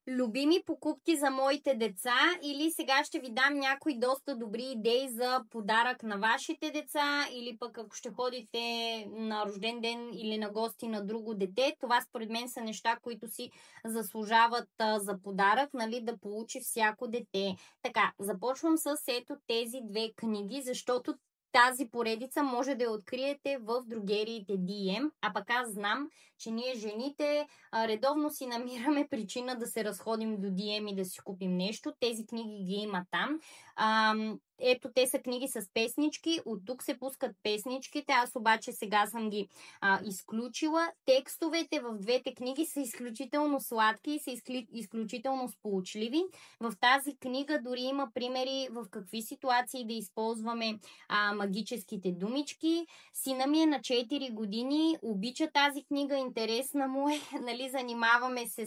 Любими покупки за моите деца, или сега ще ви дам някои доста добри идеи за подарък на вашите деца, или пък ако ще ходите на рожден ден или на гости на друго дете. Това според мен са неща, които си заслужават за подарък, нали, да получи всяко дете. Така, започвам с ето тези две книги, защото тази поредица може да я откриете в дрогериите DM, а пък аз знам, че ние жените редовно си намираме причина да се разходим до DM и да си купим нещо. Тези книги ги има там. Ето, те са книги с песнички. От тук се пускат песничките. Аз обаче сега съм ги изключила. Текстовете в двете книги са изключително сладки и са изключително сполучливи. В тази книга дори има примери в какви ситуации да използваме магическите думички. Сина ми е на 4 години, обича тази книга, интересна му е, нали, занимаваме се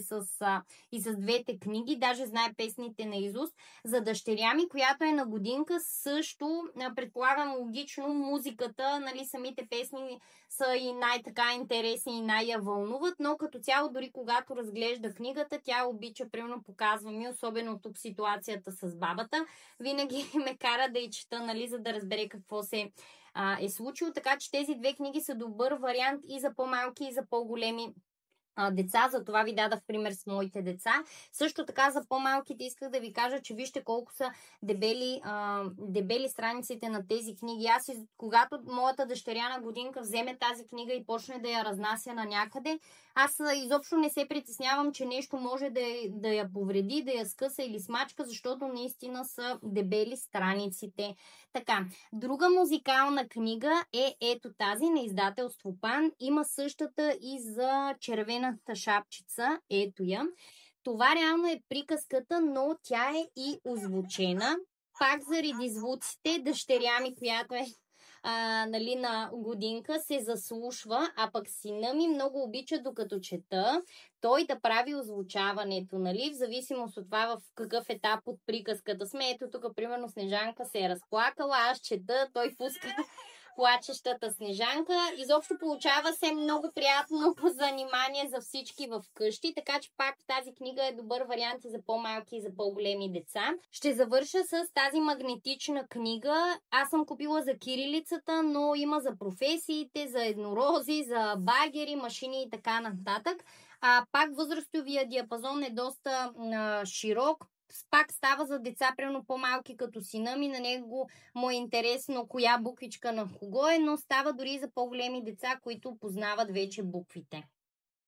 и с двете книги, даже знае песните наизуст. За дъщеря ми, която е на годинка, също, предполагам логично, музиката, нали, самите песни са и най-така интересни и най-я вълнуват, но като цяло, дори когато разглежда книгата, тя обича, примерно показва ми, особено тук ситуацията с бабата, винаги ме кара да й чета, нали, за да разбере какво се е случило, така че тези две книги са добър вариант и за по-малки, и за по-големи деца, за това ви дадах пример с моите деца. Също така за по-малките исках да ви кажа, че вижте колко са дебели страниците на тези книги. Когато моята дъщеря на годинка вземе тази книга и почне да я разнася на някъде, аз изобщо не се притеснявам, че нещо може да я повреди, да я скъса или смачка, защото наистина са дебели страниците. Така, друга музикална книга е ето тази на издателство Пан. Има същата и за червената шапчица. Ето я. Това реално е приказката, но тя е и озвучена. Пак заради звуците, дъщеря ми, която е нали, на годинка, се заслушва, а пък сина ми много обича, докато чета, той да прави озвучаването, нали, в зависимост от това в какъв етап от приказката сме. Ето тук, примерно, Снежанка се е разплакала, аз чета, той пуска плачещата Снежанка. Изобщо получава се много приятно занимание за всички в къщи, така че пак тази книга е добър вариант и за по-малки и за по-големи деца. Ще завърша с тази магнетична книга. Аз съм купила за кирилицата, но има за професиите, за еднорози, за багери, машини и така нататък. Пак възрастовия диапазон е доста широк. Пак става за деца, примерно по-малки като сина ми, на него му е интересно коя буквичка на кого е, но става дори за по-големи деца, които познават вече буквите.